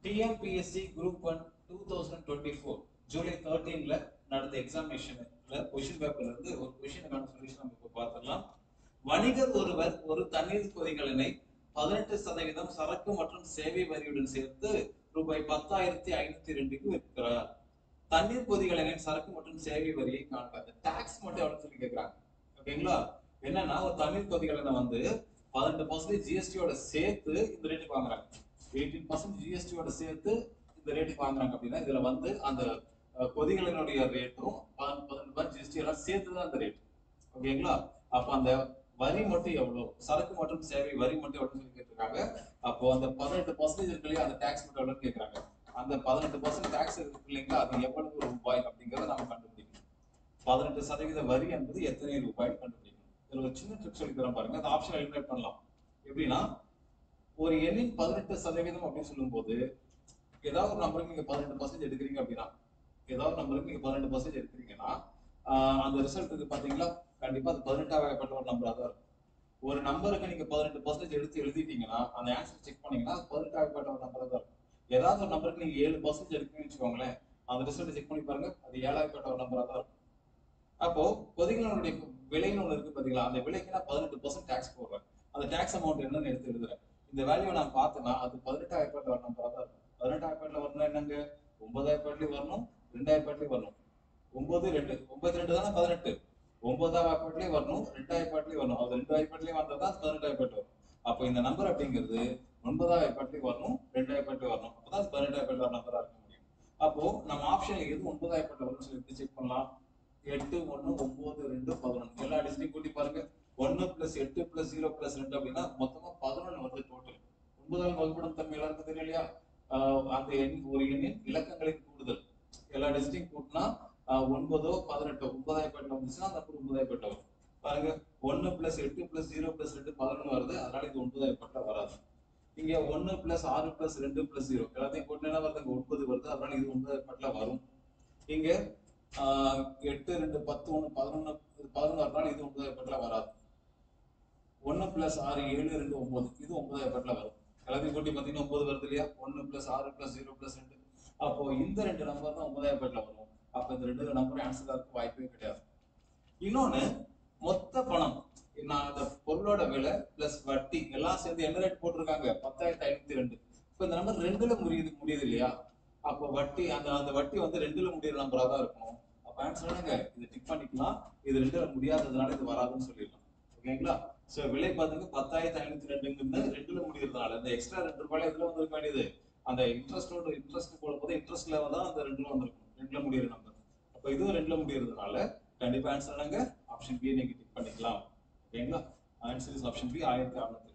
TNPSC group 1 2024 July 13ல நடந்த எக்ஸாமினேஷன்ல question பேப்பர்ல இருந்து ஒரு கொஸ்டினுக்கான சொல்யூஷன் நம்ம இப்ப பார்த்துடலாம். வணிகர் ஒருவர் ஒரு தண்ணீர் கொதிகலனை 18% சரக்கு மற்றும் சேவை வரியுடன் சேர்த்து ரூபாய் 10,502க்கு விற்கிறார். தண்ணீர் கொதிகலனின் சரக்கு மற்றும் சேவை வரியை காண்பாங்க. டாக்ஸ் மட்டும் எவ்வளவு சொல்லி கேட்கிறாங்க. ஓகேங்களா? என்னன்னா ஒரு தண்ணீர் கொதிகலனை வந்து 18% ஜிஎஸ்டியோட சேர்த்து இந்த ரேட்டுக்கு வாங்குறாங்க. 18% ஜிஎஸ்டியோட சேர்த்து இந்த ரேட்டுக்கு வாங்குறாங்க அப்படின்னா இதுல வந்து அந்த கொதிகலனுடைய ரேட்டும் 18% ஜிஎஸ்டி எல்லாம் சேர்த்துதான் அந்த ரேட். ஓகேங்களா? அப்ப அந்த வரி மட்டும் எவ்வளவு, சரக்கு மற்றும் சேவை வரி மட்டும் எவ்வளவு சொல்லி கேட்டிருக்காங்க. அப்போ அந்த 18% இருக்கு இல்லையா, அந்த டாக்ஸ் மட்டும் எவ்வளவு கேட்கறாங்க. அந்த 18% டாக்ஸ் இருக்கு இல்லைங்களா, அது எவ்வளவு ரூபாய் அப்படிங்கறத நம்ம கண்டுபிடிக்கணும். 18% வரி என்பது எத்தனை ரூபாய் கண்டுபிடிக்கணும். இதுல ஒரு சின்ன ட்ரிக் சொல்லி தரேன் பாருங்க. அந்த ஆப்ஷன் எலிமினேட் பண்ணலாம். எப்படின்னா, ஒரு எண்ணின் 18% அப்படின்னு சொல்லும் போது ஏதாவது ஒரு நம்பருக்கு நீங்க 18% எடுக்கிறீங்க அப்படின்னா, ஏதாவது நம்பருக்கு நீங்க 18% எடுக்கிறீங்கன்னா அந்த ரிசல்ட் இருக்கு பாத்தீங்களா, கண்டிப்பா அது 18ஆகப்பட்ட ஒரு நம்பரா தான் இருக்கும். ஒரு நம்பருக்கு நீங்க 18% எடுத்து எழுதிட்டீங்கன்னா அந்த ஆன்சர் செக் பண்ணீங்கன்னா அது 18ஆகப்பட்ட ஒரு நம்பரா தான் இருக்கும். ஏதாவது ஒரு நம்பருக்கு நீங்க 7% எடுக்கணும்னு வச்சுக்கோங்களேன், அந்த ரிசல்ட் செக் பண்ணி பாருங்க, அது 7ஆகப்பட்ட ஒரு நம்பரா தான் இருக்கும். அப்போ கொதிகலனுடைய விலைன்னு ஒண்ணு இருக்கு பாத்தீங்களா, அந்த விலைக்கு நான் 18% டாக்ஸ் போடுறேன். அந்த டாக்ஸ் அமௌண்ட் என்னன்னு எடுத்து எழுதுறேன். இந்த வேல்யூ நான் பார்த்தேன்னா அது 18ஆகப்பட்ட ஒரு நம்பரா தான் இருக்கும். 18ஆகப்பட்ட வரணும் என்னங்க, 9ஆகப்பட்டலயும் வரணும், 2ஆகப்பட்டலயும் வரணும். 9 2 9 தானே 18. 9ஆகப்பட்டலயும் வரணும், 2ஆகப்பட்டலயும் வரணும். அது 2ஆகப்பட்டலயும் வந்தாதான் 18ஆகப்பட்ட வரும். அப்போ இந்த நம்பர் அப்படிங்கிறது 9ஆகப்பட்டலயும் வரணும், 2ஆகப்பட்டலயும் வரணும். அப்பதான் 18ஆகப்பட்ட ஒரு நம்பரா இருக்க முடியும். அப்போ நம்ம ஆப்ஷன்ல எது 9ஆகப்பட்ட வரும்னு சொல்லி செக் பண்ணலாம். 8 1 9 2 11 எல்லா டிஜிட்டையும் கூட்டி பாருங்க. 1 + 8 + 0 + 2 அப்படின்னா மொத்தமா 11 வருது டோட்டல். 9ஆல் வகுப்படும் தன்மை எல்லாருக்கும் தெரியும் இல்லையா? அந்த எண் ஒரு எண்ணின் இலக்கங்களின் கூடுதல். எல்லா டிஜிட்டையும் கூட்டினா 9 18 9ஆகப்பட்ட வந்துச்சுன்னா அந்த 9ஆகப்பட்ட வரும். பாருங்க, 1 + 8 + 0 + 2 11 வருது. அதனால இது 9ஆகப்பட்ட வராது. இங்க 1 + 6 + 2 + 0 எல்லாத்தையும் கூட்டினா வருது, 9 வருது. அதனால இது 9ஆகப்பட்ட வரும். இங்க 8 2 10 1 11 11 வரனால இது 9ஆகப்பட்ட வராது. 1 + 6 7 2 9 இது 9ஆகப்பட்ட வரும். எல்லாத்தையும் கூட்டி பாத்தீங்கன்னா 9 வருது இல்லையா? 1 + 6 + 0 + 2. அப்போ இந்த ரெண்டு நம்பர் தான் 9ஆகப்பட்ட வரும். அப்ப இந்த ரெண்டு நம்பர் ஆன்சரா இருக்க வாய்ப்பே கிடையாது. இன்னொன்னு, மொத்த பணம், நான் அந்த பொருளோட விலை பிளஸ் வட்டி எல்லாம் சேர்ந்து என்ன ரேட் போட்டிருக்காங்க, 10,502. இப்ப இந்த நம்பர் 2ல முடியுது இல்லையா? அப்போ வட்டி அந்த வட்டி வந்து 2ல முடியிற நம்பரா தான் இருக்கும். அப்ப ஆன்சர் என்னங்க, இது டிக் பண்ணிக்கலாம். இது 2ல முடியாததுனால இது வராதுன்னு சொல்லிடலாம். ஓகேங்களா? சோ விலை பாத்தீங்க 10,502 2ல முடியறதுனால இந்த எக்ஸ்ட்ரா 2 ரூபாய் எதுல வந்திருக்க வேண்டியது, அந்த இன்ட்ரெஸ்ட் போடும்போது இன்ட்ரெஸ்ட்ல தான் அந்த 2ல வந்திருக்கும். 2ல முடியிற நம்பர். அப்ப இதுவும் 2ல முடியறதுனால கண்டிப்பா ஆன்சர் என்னங்க, ஆப்ஷன் பி நீங்க டிக் பண்ணிக்கலாம். ஓகேங்களா? Answer is option B 1600.